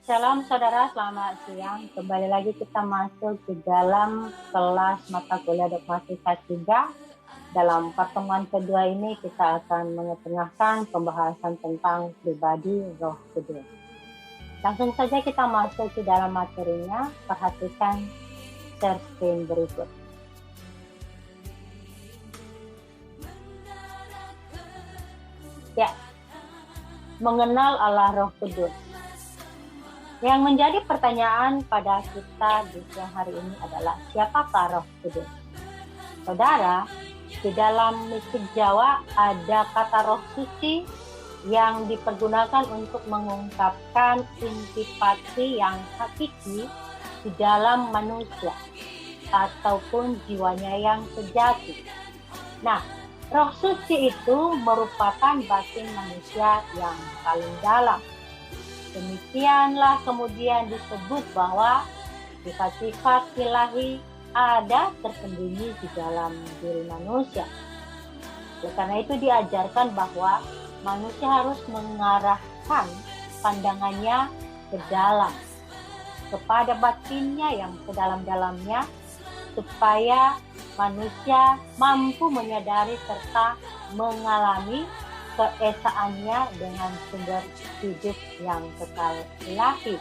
Shalom saudara, selamat siang. Kembali lagi kita masuk ke dalam kelas mata kuliah Dogmatik K3. Dalam pertemuan kedua ini kita akan mengetengahkan pembahasan tentang pribadi Roh Kudus. Langsung saja kita masuk ke dalam materinya. Perhatikan share screen berikut. Ya, mengenal Allah Roh Kudus. Yang menjadi pertanyaan pada kita di siang hari ini adalah siapakah Roh Kudus? Saudara, di dalam mistik Jawa ada kata Roh Suci yang dipergunakan untuk mengungkapkan intipati yang hakiki di dalam manusia ataupun jiwanya yang sejati. Nah, Roh Suci itu merupakan batin manusia yang paling dalam. Demikianlah kemudian disebut bahwa sifat-sifat ilahi ada tersembunyi di dalam diri manusia. Oleh karena itu diajarkan bahwa manusia harus mengarahkan pandangannya ke dalam, kepada batinnya yang sedalam-dalamnya, supaya manusia mampu menyadari serta mengalami keesaannya dengan sumber hidup yang kekal ilahi.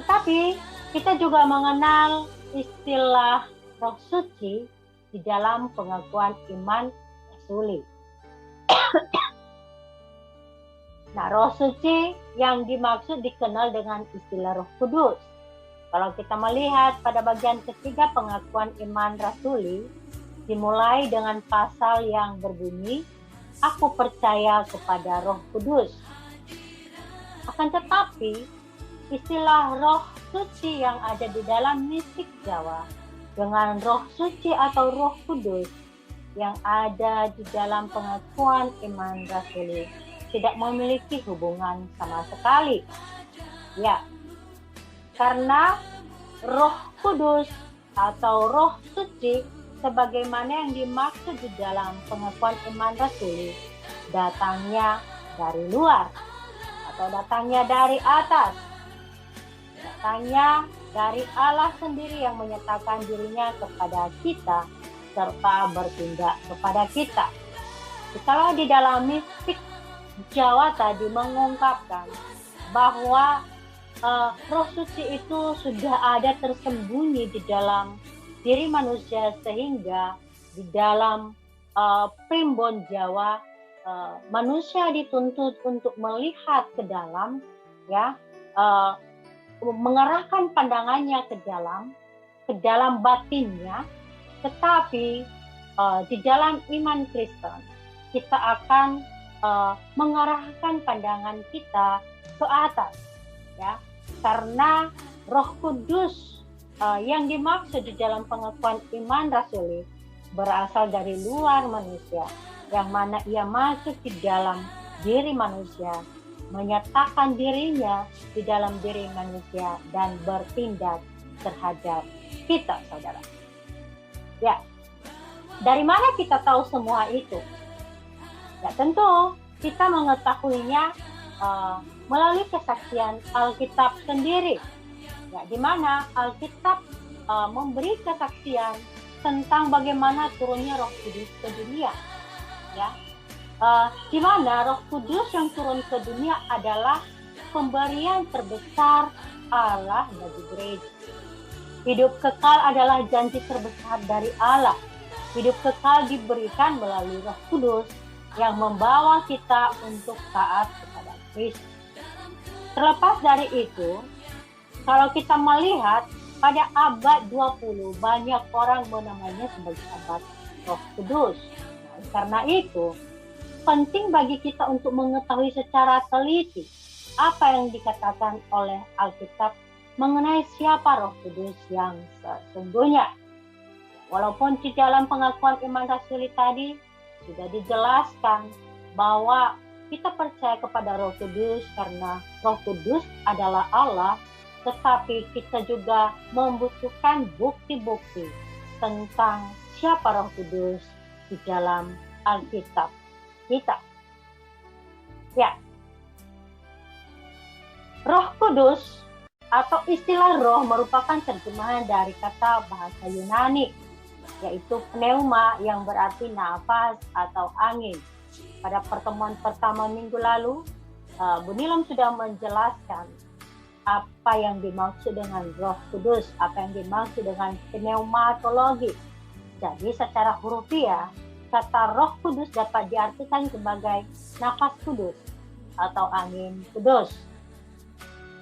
Tetapi kita juga mengenal istilah Roh Suci di dalam pengakuan iman rasuli. Nah, Roh Suci yang dimaksud dikenal dengan istilah Roh Kudus. Kalau kita melihat pada bagian ketiga pengakuan iman rasuli, dimulai dengan pasal yang berbunyi, "Aku percaya kepada Roh Kudus." Akan tetapi, istilah Roh Suci yang ada di dalam mistik Jawa dengan Roh Suci atau Roh Kudus yang ada di dalam pengakuan iman rasuli tidak memiliki hubungan sama sekali. Ya, karena Roh Kudus atau Roh Suci sebagaimana yang dimaksud di dalam pengakuan iman rasuli, datangnya dari luar atau datangnya dari atas, datangnya dari Allah sendiri yang menyatakan dirinya kepada kita serta bertindak kepada kita. Kalau di dalam mistik Jawa tadi mengungkapkan bahwa Roh Suci itu sudah ada tersembunyi di dalam diri manusia, sehingga di dalam primbon Jawa manusia dituntut untuk melihat ke dalam, ya, mengarahkan pandangannya ke dalam batinnya. Tetapi di dalam iman Kristen kita akan mengarahkan pandangan kita ke atas, ya, karena Roh Kudus yang dimaksud di dalam pengakuan iman rasuli berasal dari luar manusia, yang mana ia masuk di dalam diri manusia, menyatakan dirinya di dalam diri manusia dan bertindak terhadap kita, saudara. Ya, dari mana kita tahu semua itu? Ya, tentu kita mengetahuinya melalui kesaksian Alkitab sendiri. Ya, di mana Alkitab memberi kesaksian tentang bagaimana turunnya Roh Kudus ke dunia. Ya, di mana Roh Kudus yang turun ke dunia adalah pemberian terbesar Allah bagi gereja. Hidup kekal adalah janji terbesar dari Allah. Hidup kekal diberikan melalui Roh Kudus yang membawa kita untuk taat kepada Kristus. Terlepas dari itu, kalau kita melihat pada abad 20 banyak orang menamainya sebagai abad Roh Kudus. Karena itu, penting bagi kita untuk mengetahui secara teliti apa yang dikatakan oleh Alkitab mengenai siapa Roh Kudus yang sesungguhnya. Walaupun di dalam pengakuan iman rasuli tadi sudah dijelaskan bahwa kita percaya kepada Roh Kudus karena Roh Kudus adalah Allah, tetapi kita juga membutuhkan bukti-bukti tentang siapa Roh Kudus di dalam Alkitab kita. Ya, Roh Kudus atau istilah roh merupakan terjemahan dari kata bahasa Yunani, yaitu pneuma yang berarti nafas atau angin. Pada pertemuan pertama minggu lalu, Bu Nilam sudah menjelaskan apa yang dimaksud dengan Roh Kudus, apa yang dimaksud dengan pneumatologi. Jadi secara hurufiah, kata Roh Kudus dapat diartikan sebagai nafas kudus atau angin kudus.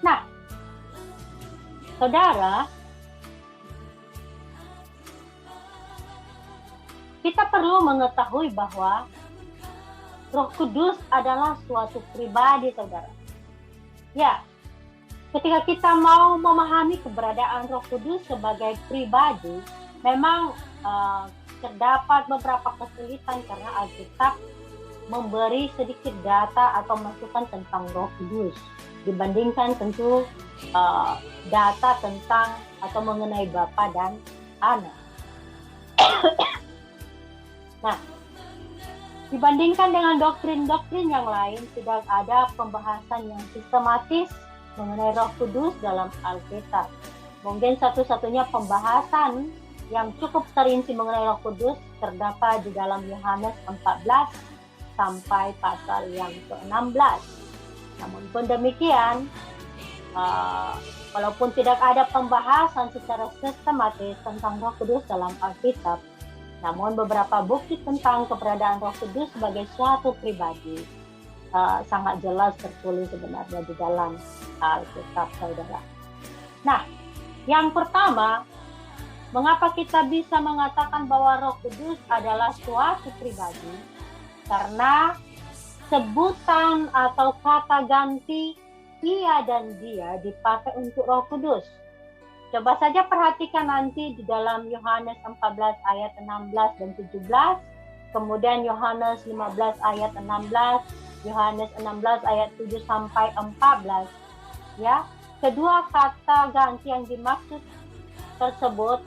Nah, saudara, kita perlu mengetahui bahwa Roh Kudus adalah suatu pribadi, saudara. Ya, ketika kita mau memahami keberadaan Roh Kudus sebagai pribadi, memang terdapat beberapa kesulitan karena Alkitab memberi sedikit data atau masukan tentang Roh Kudus dibandingkan tentu data tentang atau mengenai Bapa dan Anak. Nah, dibandingkan dengan doktrin-doktrin yang lain, tidak ada pembahasan yang sistematis mengenai Roh Kudus dalam Alkitab. Mungkin satu-satunya pembahasan yang cukup terinci mengenai Roh Kudus terdapat di dalam Yohanes 14 sampai pasal yang ke-16. Namun pun demikian, walaupun tidak ada pembahasan secara sistematis tentang Roh Kudus dalam Alkitab, namun beberapa bukti tentang keberadaan Roh Kudus sebagai suatu pribadi sangat jelas tertulis sebenarnya di dalam Alkitab, saudara. Nah, yang pertama, mengapa kita bisa mengatakan bahwa Roh Kudus adalah suatu pribadi? Karena sebutan atau kata ganti ia dan dia dipakai untuk Roh Kudus. Coba saja perhatikan nanti di dalam Yohanes 14 ayat 16 dan 17, kemudian Yohanes 15 ayat 16, Yohanes 16 ayat 7 sampai 14. Ya, kedua kata ganti yang dimaksud tersebut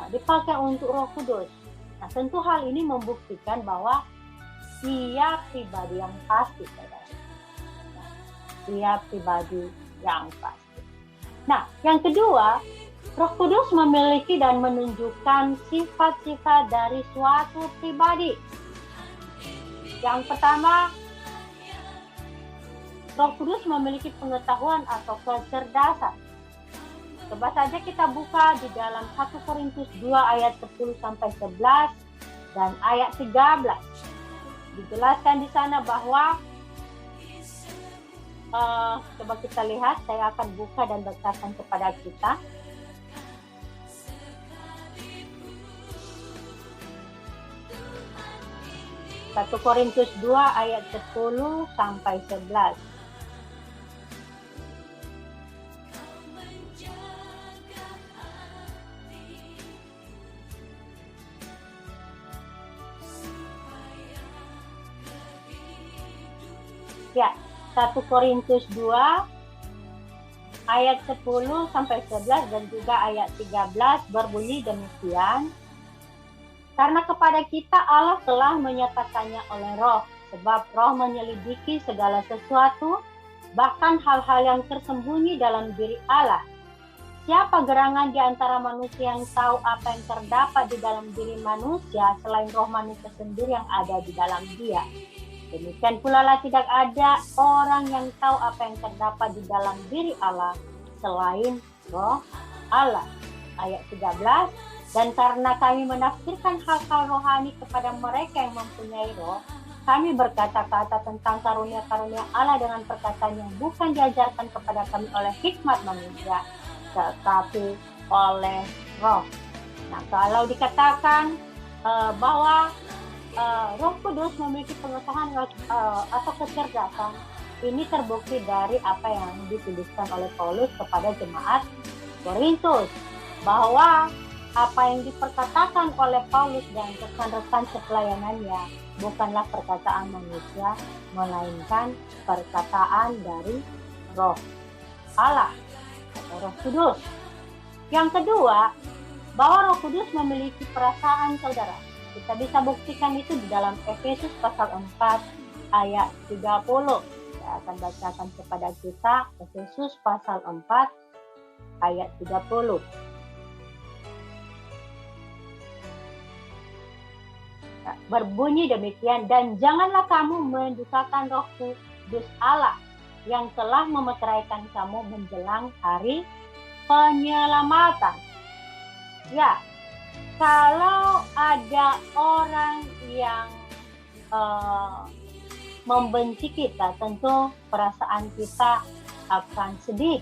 dipakai untuk Roh Kudus. Nah, tentu hal ini membuktikan bahwa ia pribadi yang pasti, saudara. Ia pribadi yang pasti. Nah, yang kedua, Roh Kudus memiliki dan menunjukkan sifat-sifat dari suatu pribadi. Yang pertama, Roh Kudus memiliki pengetahuan atau kecerdasan. Coba saja kita buka di dalam 1 Korintus 2 ayat 10 sampai 11 dan ayat 13. Dijelaskan di sana bahwa coba kita lihat, saya akan buka dan bacakan kepada kita. Satu Korintus 2 ayat 10 sampai 11. Ya, 1 Korintus 2 ayat 10 sampai 11 dan juga ayat 13 berbunyi demikian. Karena kepada kita Allah telah menyatakannya oleh Roh, sebab Roh menyelidiki segala sesuatu, bahkan hal-hal yang tersembunyi dalam diri Allah. Siapa gerangan di antara manusia yang tahu apa yang terdapat di dalam diri manusia selain roh manusia sendiri yang ada di dalam dia? Demikian pula lah tidak ada orang yang tahu apa yang terdapat di dalam diri Allah selain roh Allah. Ayat 13, dan karena kami menafsirkan hal-hal rohani kepada mereka yang mempunyai roh, kami berkata-kata tentang karunia-karunia Allah dengan perkataan yang bukan diajarkan kepada kami oleh hikmat manusia, tetapi oleh roh. Nah, kalau dikatakan bahwa Roh Kudus memiliki pengetahuan atau kecerdasan, ini terbukti dari apa yang dituliskan oleh Paulus kepada jemaat Korintus, bahwa apa yang diperkatakan oleh Paulus dan rekan-rekan sepelayanannya bukanlah perkataan manusia, melainkan perkataan dari Roh Allah atau Roh Kudus. Yang kedua, bahwa Roh Kudus memiliki perasaan, saudara. Kita bisa buktikan itu di dalam Efesus pasal 4 ayat 30. Saya akan bacakan kepada kita Efesus pasal 4 ayat 30. Berbunyi demikian, dan janganlah kamu mendukakan Roh Kudus Allah yang telah memeteraikan kamu menjelang hari penyelamatan. Ya, kalau ada orang yang membenci kita, tentu perasaan kita akan sedih.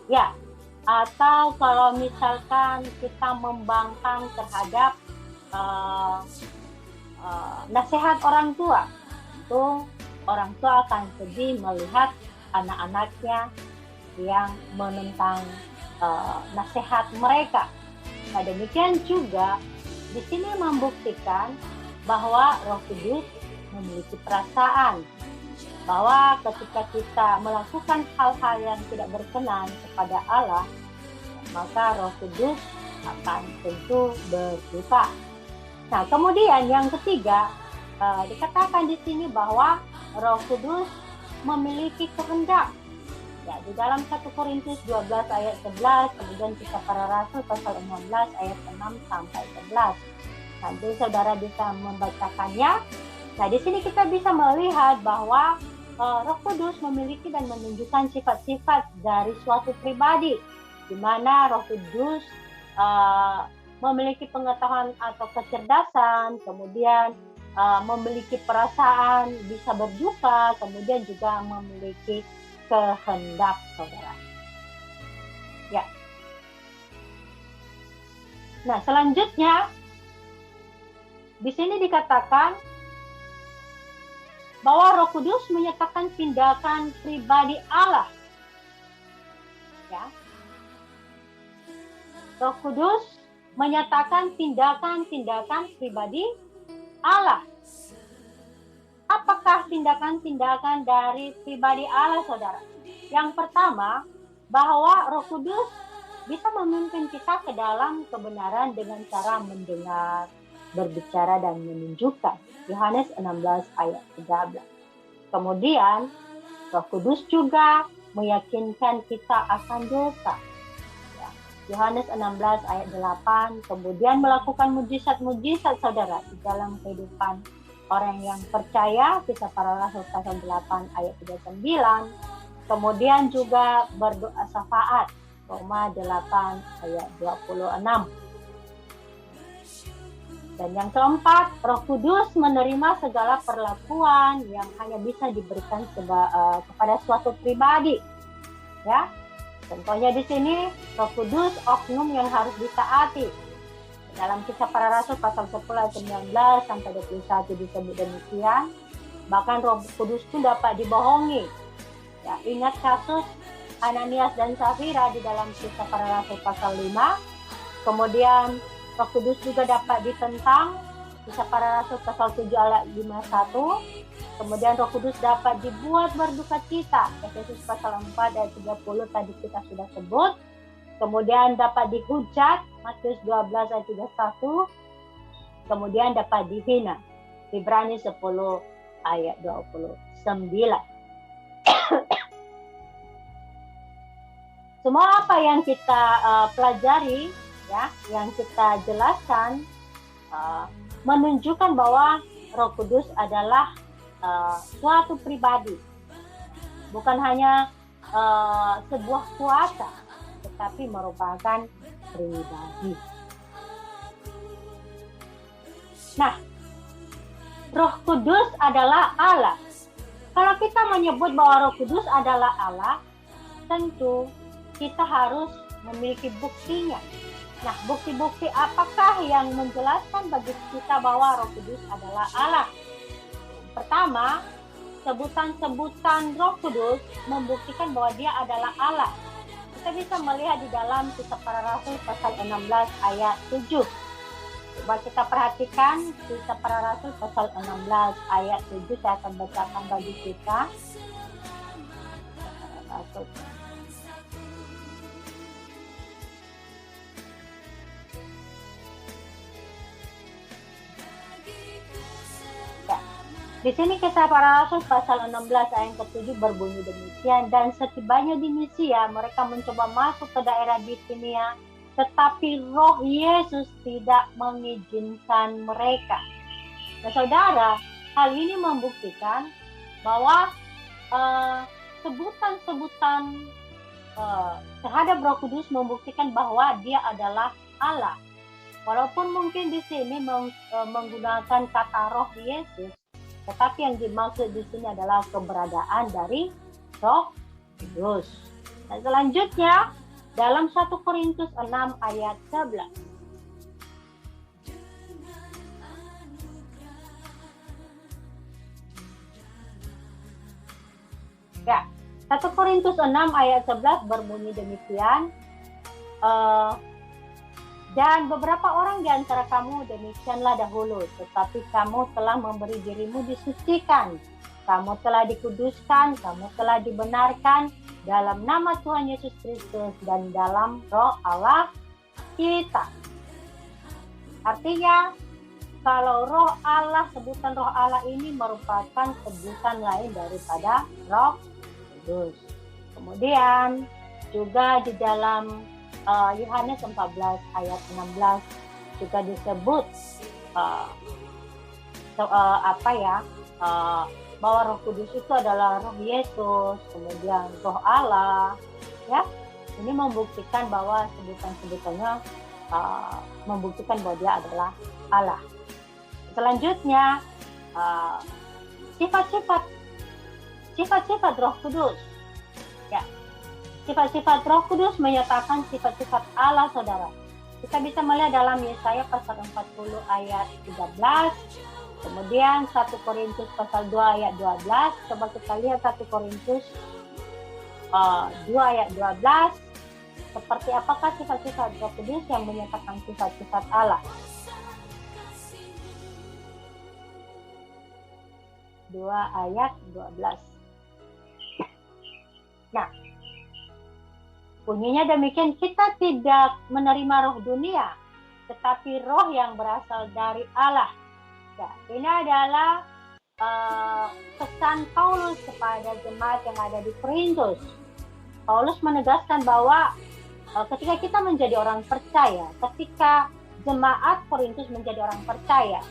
Ya, atau kalau misalkan kita membangkang terhadap nasihat orang tua, itu orang tua akan sedih melihat anak-anaknya yang menentang nasihat mereka. Nah, demikian juga di sini membuktikan bahwa Roh Kudus memiliki perasaan, bahwa ketika kita melakukan hal-hal yang tidak berkenan kepada Allah, maka Roh Kudus akan tentu berduka. Nah, kemudian yang ketiga, dikatakan di sini bahwa Roh Kudus memiliki kehendak. Ya, di dalam 1 Korintus 12 ayat 11, kemudian Kisah Para Rasul pasal 16 ayat 6 sampai 11. Nanti saudara bisa membacakannya. Nah, di sini kita bisa melihat bahwa Roh Kudus memiliki dan menunjukkan sifat-sifat dari suatu pribadi, di mana Roh Kudus memiliki pengetahuan atau kecerdasan, kemudian memiliki perasaan, bisa berduka, kemudian juga memiliki kehendak, saudara. Ya. Nah, selanjutnya di sini dikatakan bahwa Roh Kudus menyatakan tindakan pribadi Allah. Ya. Roh Kudus menyatakan tindakan-tindakan pribadi Allah. Apakah tindakan-tindakan dari pribadi Allah, saudara? Yang pertama, bahwa Roh Kudus bisa memimpin kita ke dalam kebenaran dengan cara mendengar, berbicara, dan menunjukkan. Yohanes 16 ayat 13. Kemudian, Roh Kudus juga meyakinkan kita akan dosa. Yohanes 16 ayat 8, kemudian melakukan mujizat-mujizat, saudara, di dalam kehidupan orang yang percaya, Kisah Para Rasul pasal 8 ayat 39, kemudian juga berdoa syafaat, Roma 8 ayat 26. Dan yang keempat, Roh Kudus menerima segala perlakuan yang hanya bisa diberikan kepada suatu pribadi. Ya. Contohnya di sini, Roh Kudus oknum yang harus ditaati. Dalam Kisah Para Rasul pasal 10 ayat 19 sampai 21 disebut demikian. Bahkan Roh Kudus pun dapat dibohongi. Ya, ingat kasus Ananias dan Safira di dalam Kisah Para Rasul pasal 5. Kemudian Roh Kudus juga dapat ditentang, Kisah Para Rasul pasal 7 ayat 51. Kemudian Roh Kudus dapat dibuat berduka cita, Efesus pasal 4 ayat 30 tadi kita sudah sebut. Kemudian dapat dihujat, Matius 12 ayat 31. Kemudian dapat dihina, Ibrani 10 ayat 29. Semua apa yang kita pelajari, ya, yang kita jelaskan, menunjukkan bahwa Roh Kudus adalah suatu pribadi, bukan hanya sebuah kuasa, tetapi merupakan pribadi. Nah, Roh Kudus adalah Allah. Kalau kita menyebut bahwa Roh Kudus adalah Allah, tentu kita harus memiliki buktinya. Nah, bukti-bukti apakah yang menjelaskan bagi kita bahwa Roh Kudus adalah Allah? Pertama, sebutan-sebutan Roh Kudus membuktikan bahwa dia adalah Allah. Kita bisa melihat di dalam Kisah Para Rasul pasal 16 ayat 7. Coba kita perhatikan Kisah Para Rasul pasal 16 ayat 7. Saya akan bacakan bagi kita. Di sini Kisah Para Rasul pasal 16 ayat ke-7 berbunyi demikian, dan setibanya di Misia mereka mencoba masuk ke daerah Bitinia, tetapi Roh Yesus tidak mengizinkan mereka. Nah, saudara, hal ini membuktikan bahwa sebutan-sebutan terhadap Roh Kudus membuktikan bahwa Dia adalah Allah. Walaupun mungkin di sini menggunakan kata Roh Yesus, tetapi yang dimaksud di sini adalah keberadaan dari Roh Kudus. Dan selanjutnya dalam 1 Korintus 6 ayat 11. Ya, 1 Korintus 6 ayat 11 berbunyi demikian. Dan beberapa orang di antara kamu demikianlah dahulu, tetapi kamu telah memberi dirimu disucikan, kamu telah dikuduskan, kamu telah dibenarkan dalam nama Tuhan Yesus Kristus dan dalam Roh Allah kita. Artinya, kalau Roh Allah, sebutan Roh Allah ini merupakan sebutan lain daripada Roh Kudus. Kemudian juga di dalam Yohanes 14 ayat 16 juga disebut bahwa Roh Kudus itu adalah Roh Yesus, kemudian Roh Allah, ya. Ini membuktikan bahwa sebutan-sebutannya membuktikan bahwa Dia adalah Allah. Selanjutnya sifat-sifat Roh Kudus. Ya. Sifat-sifat Roh Kudus menyatakan sifat-sifat Allah, saudara. Kita bisa melihat dalam Yesaya pasal 40 ayat 13, kemudian 1 Korintus pasal 2 ayat 12. Coba kita lihat 1 Korintus 2 ayat 12. Seperti apakah sifat-sifat Roh Kudus yang menyatakan sifat-sifat Allah? 2 ayat 12. Nah, bunyinya demikian, kita tidak menerima roh dunia, tetapi roh yang berasal dari Allah. Ya, ini adalah pesan Paulus kepada jemaat yang ada di Korintus. Paulus menegaskan bahwa ketika kita menjadi orang percaya, ketika jemaat Korintus menjadi orang percaya,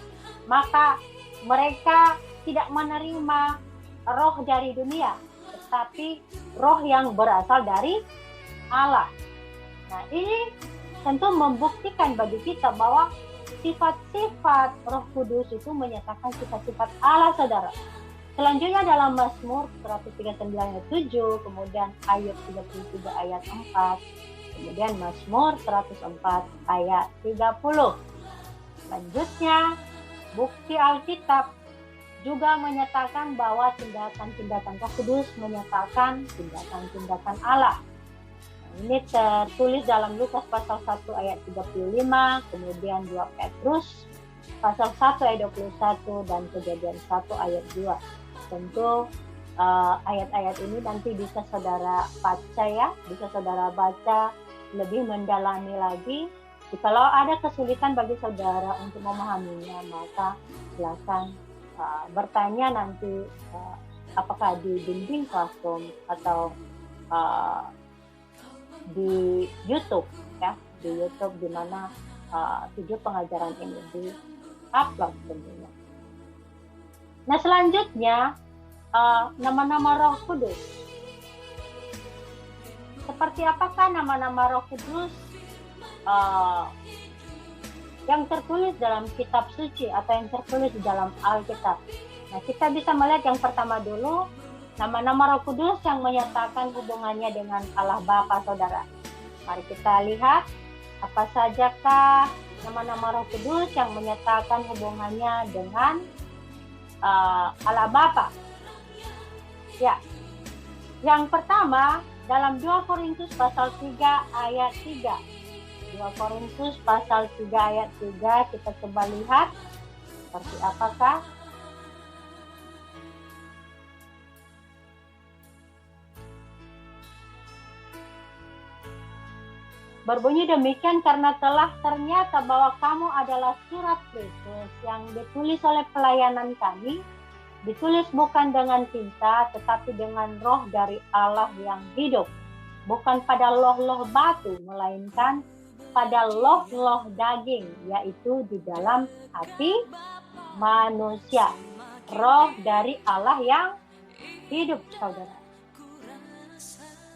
maka mereka tidak menerima roh dari dunia, tetapi roh yang berasal dari Allah. Nah, ini tentu membuktikan bagi kita bahwa sifat-sifat Roh Kudus itu menyatakan sifat-sifat Allah, saudara. Selanjutnya dalam Mazmur 139 ayat 7, kemudian ayat 33 ayat 4, kemudian Mazmur 104 ayat 30. Selanjutnya, bukti Alkitab juga menyatakan bahwa tindakan-tindakan Roh Kudus menyatakan tindakan-tindakan Allah. Ini tertulis dalam Lukas pasal 1 ayat 35, kemudian 2 Petrus pasal 1 ayat 21, dan Kejadian 1 ayat 2. Tentu ayat-ayat ini nanti bisa saudara baca, ya, bisa saudara baca lebih mendalami lagi. Kalau ada kesulitan bagi saudara untuk memahaminya, maka silakan bertanya nanti apakah di bimbing classroom atau di YouTube, ya, di YouTube di mana video pengajaran ini di-upload tentunya. Nah, selanjutnya nama-nama Roh Kudus. Seperti apakah nama-nama Roh Kudus yang tertulis dalam kitab suci atau yang tertulis di dalam Alkitab? Nah, kita bisa melihat yang pertama dulu, nama-nama Roh Kudus yang menyatakan hubungannya dengan Allah Bapa, saudara. Mari kita lihat apa sajakah nama-nama Roh Kudus yang menyatakan hubungannya dengan Allah Bapa. Ya, yang pertama dalam 2 Korintus pasal 3 ayat 3. 2 Korintus pasal 3 ayat 3, kita coba lihat seperti apakah. Berbunyi demikian, karena telah ternyata bahwa kamu adalah surat Kristus yang ditulis oleh pelayanan kami, Ditulis bukan dengan tinta, tetapi dengan roh dari Allah yang hidup. Bukan pada loh-loh batu, melainkan pada loh-loh daging, yaitu di dalam hati manusia. Roh dari Allah yang hidup, saudara.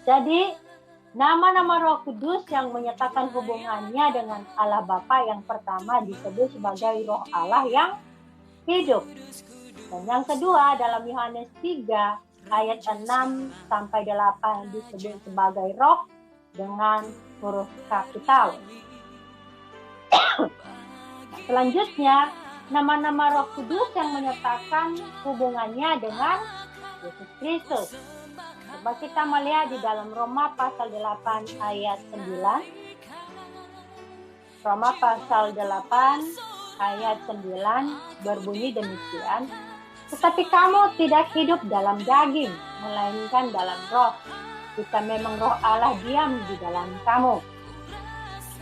Jadi, nama-nama Roh Kudus yang menyatakan hubungannya dengan Allah Bapa yang pertama disebut sebagai Roh Allah yang hidup. Dan yang kedua dalam Yohanes 3 ayat 6 sampai 8 disebut sebagai roh dengan huruf kapital. Selanjutnya, nama-nama Roh Kudus yang menyatakan hubungannya dengan Yesus Kristus. Coba kita melihat di dalam Roma pasal 8 ayat 9. Roma pasal 8 ayat 9 berbunyi demikian. Tetapi kamu tidak hidup dalam daging, melainkan dalam roh. Jika memang roh Allah diam di dalam kamu.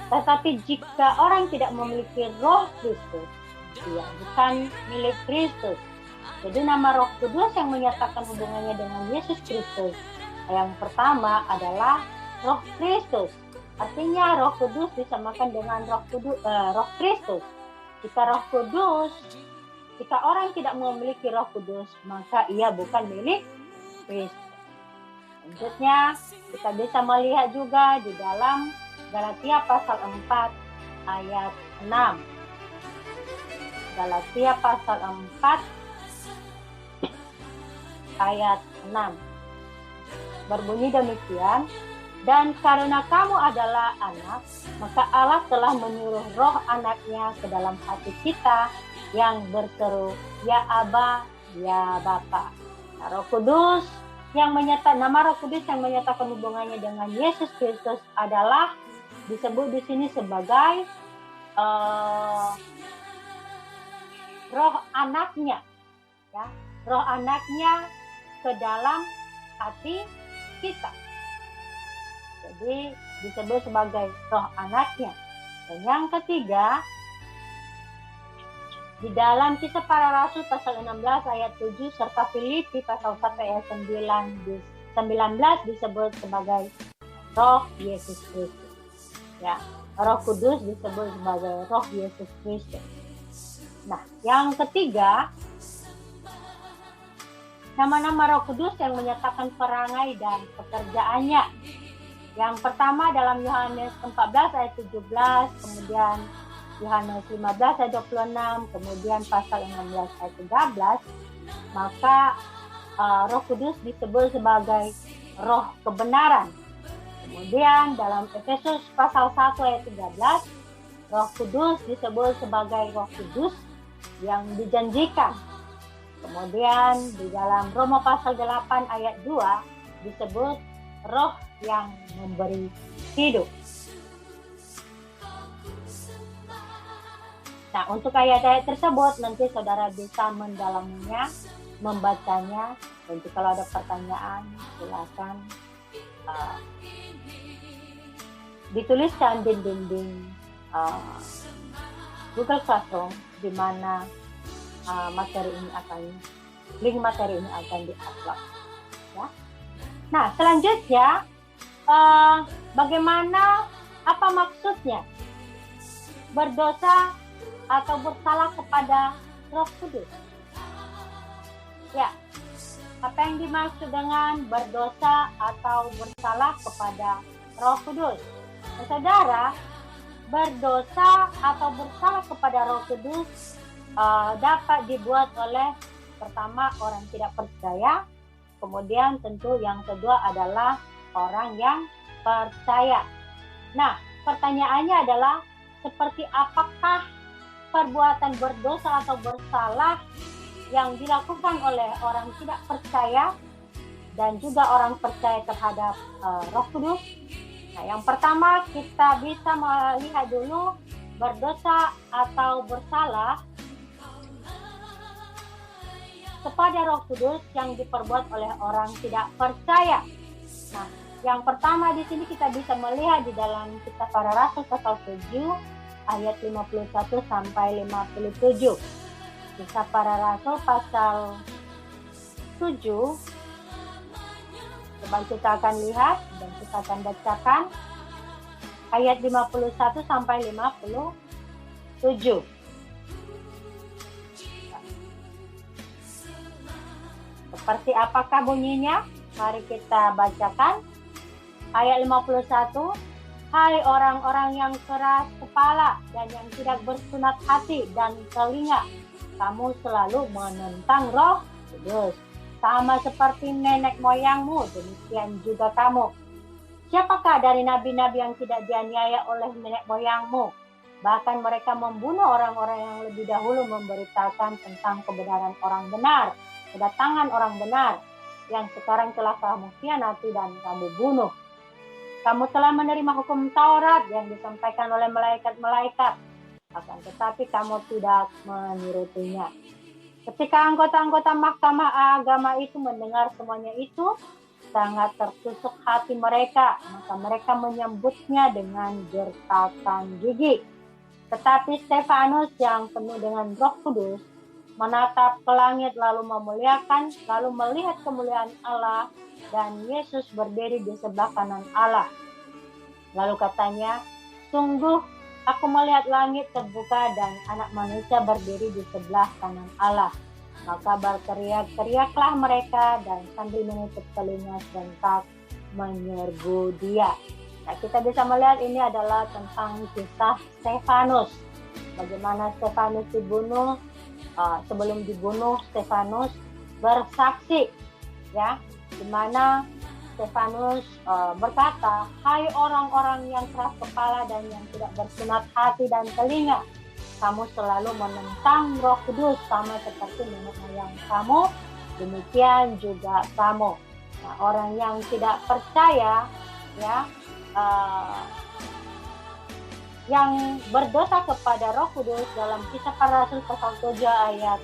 Tetapi jika orang tidak memiliki roh Kristus, dia bukan milik Kristus. Jadi nama Roh Kudus yang menyatakan hubungannya dengan Yesus Kristus. Yang pertama adalah Roh Kristus. Artinya Roh Kudus disamakan dengan Roh Kristus. Jika orang tidak memiliki Roh Kudus, maka ia bukan milik Kristus. Selanjutnya, kita bisa melihat juga di dalam Galatia pasal 4 ayat 6. Galatia pasal 4 ayat 6. Berbunyi demikian, dan karena kamu adalah anak, maka Allah telah menyuruh roh anaknya ke dalam hati kita yang berseru, ya Aba, ya Bapa. Nah, Roh Kudus nama Roh Kudus yang menyatakan hubungannya dengan Yesus Kristus adalah disebut di sini sebagai roh anaknya, ya, roh anaknya ke dalam hati kita. Jadi disebut sebagai roh anaknya. Dan yang ketiga, di dalam Kisah Para Rasul pasal 16 ayat 7 serta Filipi pasal 1 ayat 19 disebut sebagai roh Yesus Kristus. Ya, Roh Kudus disebut sebagai roh Yesus Kristus. Nah, yang ketiga, nama-nama Roh Kudus yang menyatakan perangai dan pekerjaannya. Yang pertama dalam Yohanes 14 ayat 17, kemudian Yohanes 15 ayat 26, kemudian pasal 16 ayat 13, maka Roh Kudus disebut sebagai roh kebenaran. Kemudian dalam Efesus pasal 1 ayat 13, Roh Kudus disebut sebagai Roh Kudus yang dijanjikan. Kemudian di dalam Roma pasal 8 ayat 2 disebut roh yang memberi hidup. Nah, untuk ayat-ayat tersebut nanti saudara bisa mendalaminya, membacanya, dan jika ada pertanyaan silakan dituliskan di dinding Google Classroom di mana link materi ini akan di-upload. Ya. Nah, selanjutnya bagaimana, apa maksudnya berdosa atau bersalah kepada Roh Kudus? Ya, apa yang dimaksud dengan berdosa atau bersalah kepada Roh Kudus? Nah, saudara, berdosa atau bersalah kepada Roh Kudus dapat dibuat oleh pertama orang tidak percaya, kemudian tentu yang kedua adalah orang yang percaya. Nah, pertanyaannya adalah seperti apakah perbuatan berdosa atau bersalah yang dilakukan oleh orang tidak percaya dan juga orang percaya terhadap Roh Kudus? Nah, yang pertama kita bisa melihat dulu berdosa atau bersalah kepada Roh Kudus yang diperbuat oleh orang tidak percaya. Nah, yang pertama di sini kita bisa melihat di dalam Kisah Para Rasul pasal 7 ayat 51 sampai 57. Kisah Para Rasul pasal 7, coba kita akan lihat dan kita akan bacakan ayat 51 sampai 57. Seperti apakah bunyinya? Mari kita bacakan. Ayat 51. Hai orang-orang yang keras kepala dan yang tidak bersunat hati dan telinga, kamu selalu menentang Roh Kudus. Sama seperti nenek moyangmu, demikian juga kamu. Siapakah dari nabi-nabi yang tidak dianiaya oleh nenek moyangmu? Bahkan mereka membunuh orang-orang yang lebih dahulu memberitakan tentang kebenaran orang benar, kedatangan orang benar, yang sekarang telah kamu khianati dan kamu bunuh. Kamu telah menerima hukum Taurat yang disampaikan oleh malaikat-malaikat, akan tetapi kamu tidak menurutinya. Ketika anggota-anggota mahkamah agama itu mendengar semuanya itu, sangat tertusuk hati mereka, maka mereka menyambutnya dengan gertakan gigi. Tetapi Stefanus yang penuh dengan Roh Kudus menatap ke langit lalu memuliakan, lalu melihat kemuliaan Allah dan Yesus berdiri di sebelah kanan Allah. Lalu katanya, sungguh aku melihat langit terbuka dan anak manusia berdiri di sebelah kanan Allah. Maka berteriak-teriaklah mereka dan sambil menutup telinga serentak menyerbu dia. Nah, kita bisa melihat ini adalah tentang kisah Stefanus. Bagaimana Stefanus dibunuh. Sebelum dibunuh, Stefanus bersaksi, ya, di mana Stefanus berkata, hai orang-orang yang keras kepala dan yang tidak bersunat hati dan telinga, kamu selalu menentang Roh Kudus sama seperti nenek moyang kamu, demikian juga kamu. Nah, orang yang tidak percaya, ya, yang berdosa kepada Roh Kudus dalam Kisah Para Rasul pasal 7 ayat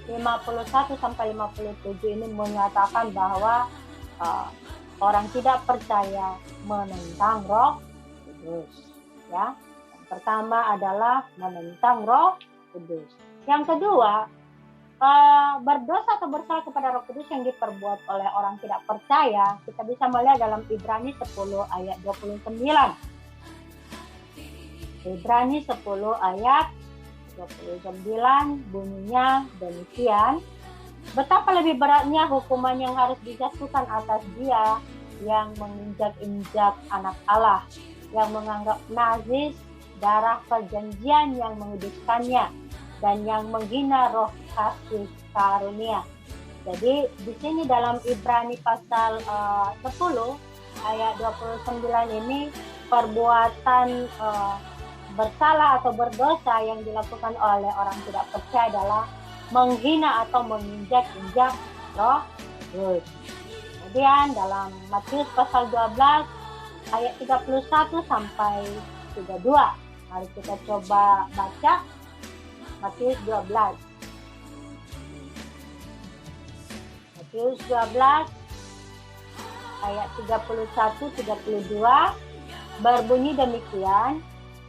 51 sampai 57 ini menyatakan bahwa orang tidak percaya menentang Roh Kudus. Ya, yang pertama adalah menentang Roh Kudus. Yang kedua, berdosa atau bersalah kepada Roh Kudus yang diperbuat oleh orang tidak percaya, kita bisa melihat dalam Ibrani 10 ayat 29. Ibrani 10 ayat 29 bunyinya demikian. Betapa lebih beratnya hukuman yang harus dijatuhkan atas dia yang menginjak-injak anak Allah, yang menganggap najis darah perjanjian yang menguduskannya, dan yang menghina roh kasih karunia. Jadi di sini dalam Ibrani pasal 10 ayat 29 ini perbuatan bersalah atau berdosa yang dilakukan oleh orang tidak percaya adalah menghina atau menginjak-injak Roh Kudus. Kemudian dalam Matius pasal 12 ayat 31 sampai 32. Mari kita coba baca Matius 12. Matius 12 ayat 31-32 berbunyi demikian.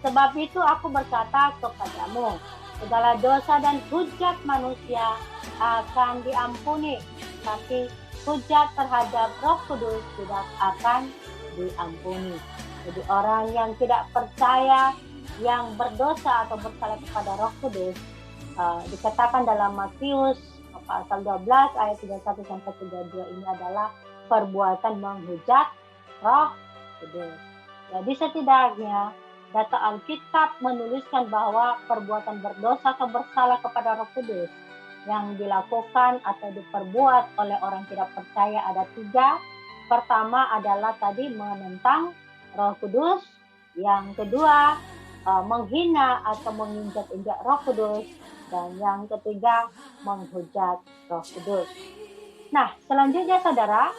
Sebab itu aku berkata kepadamu, segala dosa dan hujat manusia akan diampuni, tapi hujat terhadap Roh Kudus tidak akan diampuni. Jadi orang yang tidak percaya, yang berdosa atau bersalah kepada Roh Kudus, dikatakan dalam Matius pasal 12 ayat 31 sampai 32 ini adalah perbuatan menghujat Roh Kudus. Jadi setidaknya data Alkitab menuliskan bahwa perbuatan berdosa atau bersalah kepada Roh Kudus yang dilakukan atau diperbuat oleh orang tidak percaya ada 3. Pertama adalah tadi menentang Roh Kudus. Yang kedua, menghina atau menginjak-injak Roh Kudus. Dan yang ketiga, menghujat Roh Kudus. Nah, selanjutnya saudara,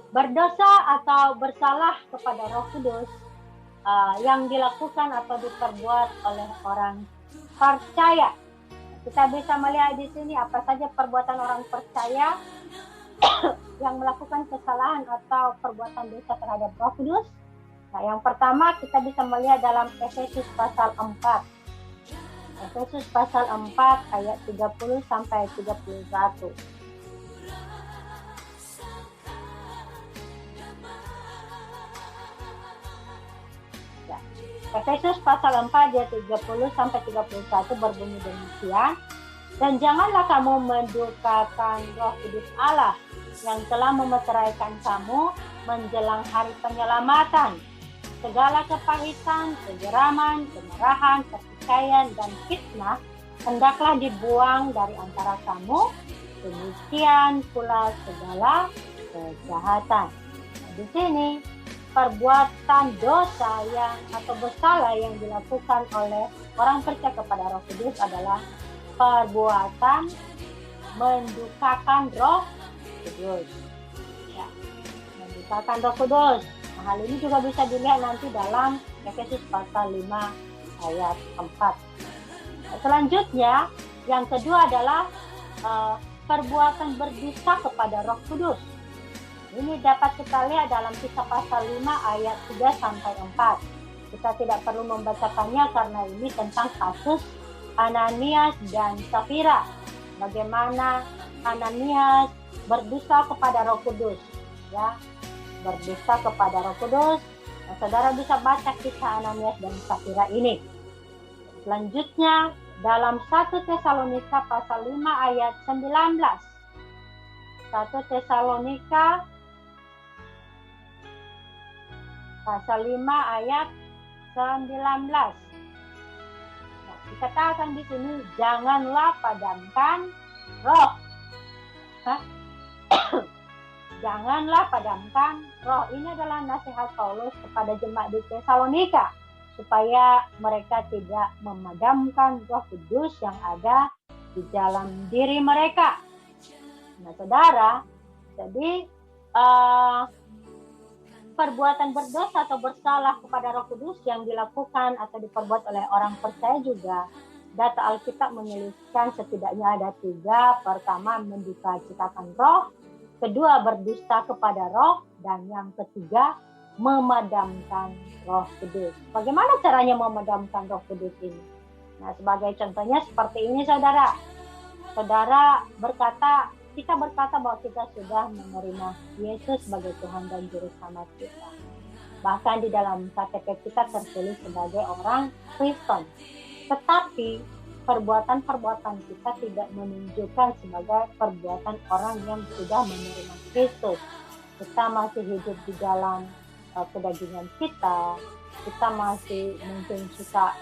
berdosa atau bersalah kepada Roh Kudus yang dilakukan atau diperbuat oleh orang percaya. Kita bisa melihat di sini apa saja perbuatan orang percaya yang melakukan kesalahan atau perbuatan dosa terhadap Roh Kudus. Nah, yang pertama kita bisa melihat dalam Efesus pasal 4 Efesus pasal 4 ayat 30 sampai 31. Ya. Efesus pasal 4 ayat 30 sampai 31 berbunyi demikian. Dan janganlah kamu mendukakan Roh Kudus Allah yang telah memeteraikan kamu menjelang hari penyelamatan. Segala kepahitan, kegeraman, kemarahan, pertikaian, dan fitnah hendaklah dibuang dari antara kamu. Demikian pula segala kejahatan. Di sini perbuatan dosa atau bersalah yang dilakukan oleh orang percaya kepada Roh Kudus adalah perbuatan mendukakan Roh Kudus. Ya, mendukakan Roh Kudus. Nah, hal ini juga bisa dilihat nanti dalam Efesus pasal 5 ayat 4. Nah, selanjutnya, yang kedua adalah perbuatan berdusta kepada Roh Kudus. Ini dapat kita lihat dalam Kisah pasal 5 ayat 3 sampai 4. Kita tidak perlu membacakannya karena ini tentang kasus Ananias dan Safira. Bagaimana Ananias berdusta kepada Roh Kudus, ya, berdusta kepada Roh Kudus. Nah, saudara bisa baca kisah Ananias dan Safira ini. Selanjutnya dalam 1 Tesalonika pasal 5 ayat 19. 1 Tesalonika pasal 5 ayat 19. Dikatakan di sini, janganlah padamkan roh. Janganlah padamkan roh. Ini adalah nasihat Paulus kepada jemaat di Tesalonika, supaya mereka tidak memadamkan Roh Kudus yang ada di dalam diri mereka. Nah, saudara, jadi perbuatan berdosa atau bersalah kepada Roh Kudus yang dilakukan atau diperbuat oleh orang percaya juga, data Alkitab menuliskan setidaknya ada 3. Pertama, menduka-citakan roh. Kedua, berdusta kepada roh. Dan yang ketiga, memadamkan Roh Kudus. Bagaimana caranya memadamkan Roh Kudus ini? Nah, sebagai contohnya seperti ini, saudara. Saudara kita berkata bahwa kita sudah menerima Yesus sebagai Tuhan dan Juru Selamat kita. Bahkan di dalam KTP kita tertulis sebagai orang Kristen. Tetapi perbuatan-perbuatan kita tidak menunjukkan sebagai perbuatan orang yang sudah menerima Kristus. Kita masih hidup di dalam kedagingan kita. Kita masih mungkin suka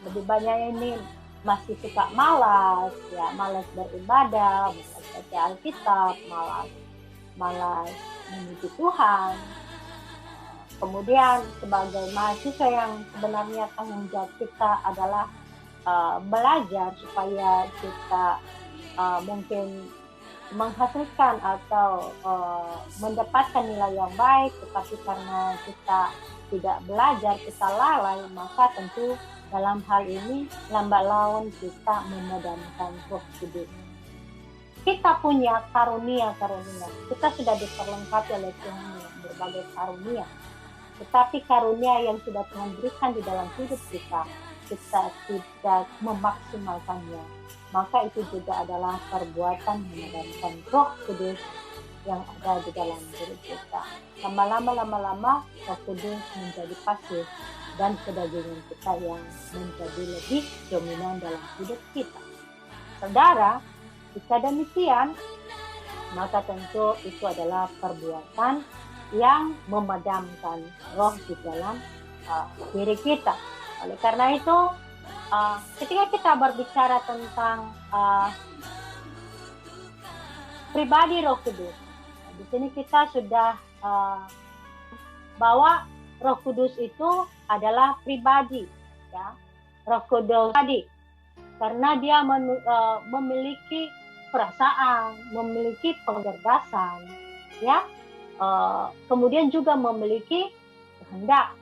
lebih banyak ini masih suka malas beribadah, malas baca Alkitab, malas memuji Tuhan. Kemudian sebagai mahasiswa yang sebenarnya tanggung jawab kita adalah belajar supaya kita mungkin menghasilkan atau mendapatkan nilai yang baik, tetapi karena kita tidak belajar, kita lalai, maka tentu dalam hal ini lambat laun kita memadamkan Roh Kudus. Kita punya karunia-karunia. Kita sudah diperlengkapi oleh Tuhan dengan berbagai karunia. Tetapi karunia yang sudah Tuhan berikan di dalam hidup kita tidak memaksimalkannya. Maka itu juga adalah perbuatan memadamkan Roh Kudus yang ada di dalam diri kita. Lama-lama Roh Kudus menjadi pasif dan kedagingan kita yang menjadi lebih dominan dalam hidup kita. Saudara, jika demikian, maka tentu itu adalah perbuatan yang memadamkan roh di dalam diri kita. Oleh karena itu, ketika kita berbicara tentang pribadi Roh Kudus, di sini kita sudah bahwa Roh Kudus itu adalah pribadi, ya. Roh Kudus tadi, karena dia memiliki perasaan, memiliki pengergasan, ya. Kemudian juga memiliki kehendak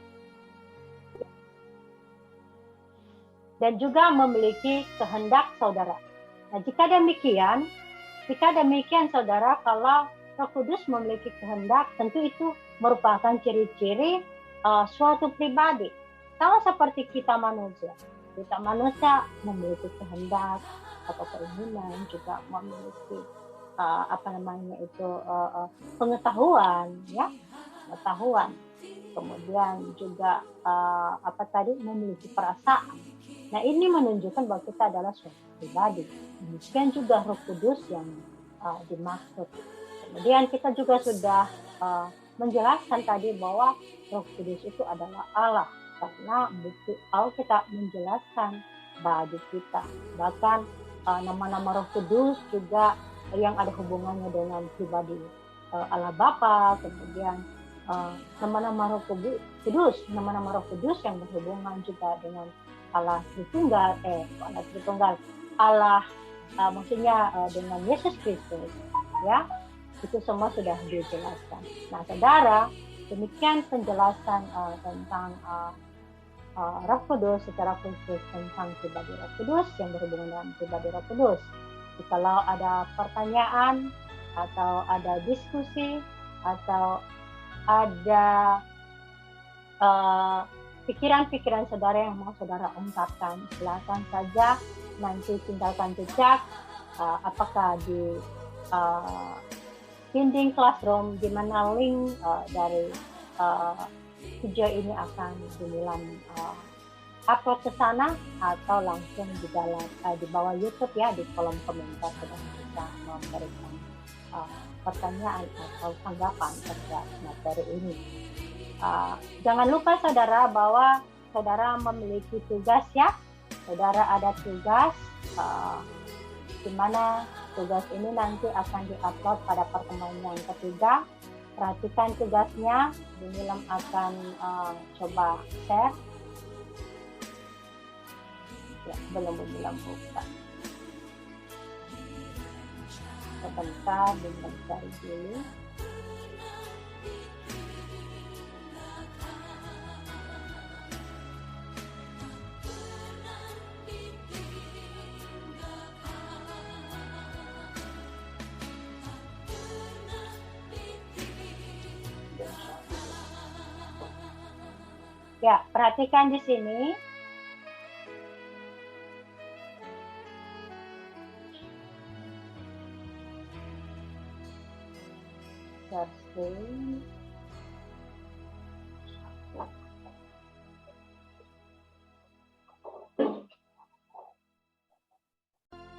dan juga memiliki kehendak, saudara. Nah, jika demikian saudara, kalau Roh Kudus memiliki kehendak, tentu itu merupakan ciri-ciri suatu pribadi. Sama seperti kita manusia. Kita manusia memiliki kehendak atau keinginan, juga memiliki pengetahuan, ya, pengetahuan. Kemudian juga memiliki perasaan. Nah, ini menunjukkan bahwa kita adalah suatu pribadi. Demikian juga Roh Kudus yang dimaksud. Kemudian kita juga sudah menjelaskan tadi bahwa Roh Kudus itu adalah Allah, karena buku Alkitab menjelaskan bagi kita. Bahkan nama-nama Roh Kudus juga yang ada hubungannya dengan pribadi Allah Bapa, kemudian nama-nama Roh Kudus yang berhubungan juga dengan Allah Tritunggal, maksudnya dengan Yesus Kristus, ya, itu semua sudah dijelaskan. Nah, saudara, demikian penjelasan tentang Roh Kudus secara khusus, tentang pribadi Roh Kudus yang berhubungan dengan pribadi Roh Kudus. Kalau ada pertanyaan atau ada diskusi atau ada pikiran-pikiran saudara yang mau saudara ungkapkan, silakan saja nanti tinggalkan jejak, apakah di dinding Classroom, di mana link dari video ini akan Gumilang upload ke sana, atau langsung di bawah YouTube, ya, di kolom komentar sudah bisa memberikan pertanyaan atau tanggapan terhadap materi ini. Jangan lupa saudara bahwa saudara memiliki tugas, ya. Saudara ada tugas di mana tugas ini nanti akan diupload pada pertemuan yang ketiga. Perhatikan tugasnya. Gumilang akan coba share. Ya, belum buka. Sebentar, cari dulu. Ya, perhatikan di sini.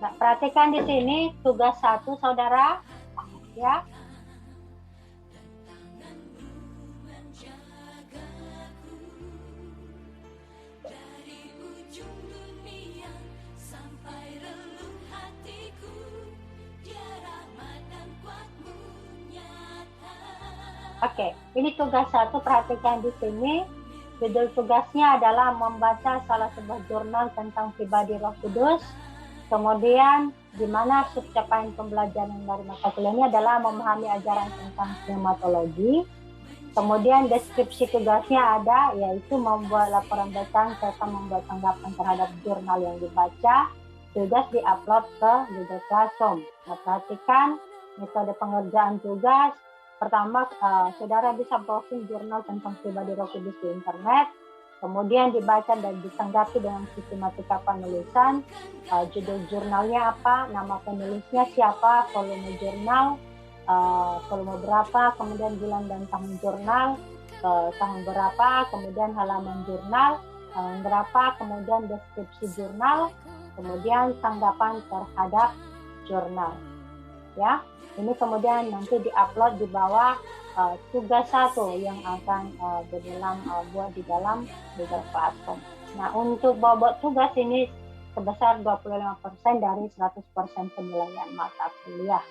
Nah, perhatikan di sini tugas 1, saudara, ya. Oke, ini tugas 1, perhatikan di sini. Judul tugasnya adalah membaca salah sebuah jurnal tentang pribadi Roh Kudus. Kemudian, di mana subcapaian pembelajaran dari mata kuliah ini adalah memahami ajaran tentang pneumatologi. Kemudian deskripsi tugasnya ada, yaitu membuat laporan bacaan serta membuat tanggapan terhadap jurnal yang dibaca. Tugas diupload ke Google Classroom. Nah, perhatikan metode pengerjaan tugas. Pertama, saudara bisa browsing jurnal tentang pribadi Roh Kudus di internet, kemudian dibaca dan ditanggapi dengan sistematika penulisan. Judul jurnalnya apa, nama penulisnya siapa, volume jurnal, volume berapa, kemudian bulan dan tahun jurnal, tahun berapa, kemudian halaman jurnal, berapa, kemudian deskripsi jurnal, kemudian tanggapan terhadap jurnal. Ya, ini kemudian nanti diupload di bawah tugas 1 yang akan Gumilang buat di dalam Google Classroom. Nah, untuk bobot tugas ini sebesar 25% dari 100% penilaian mata kuliah.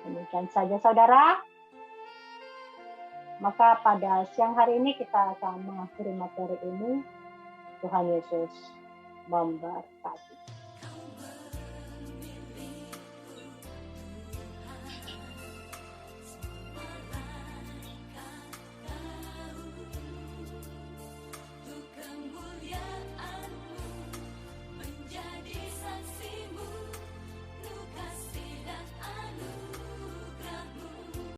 Demikian saja, saudara. Maka pada siang hari ini kita akan mengakhiri materi ini. Tuhan Yesus memberkati.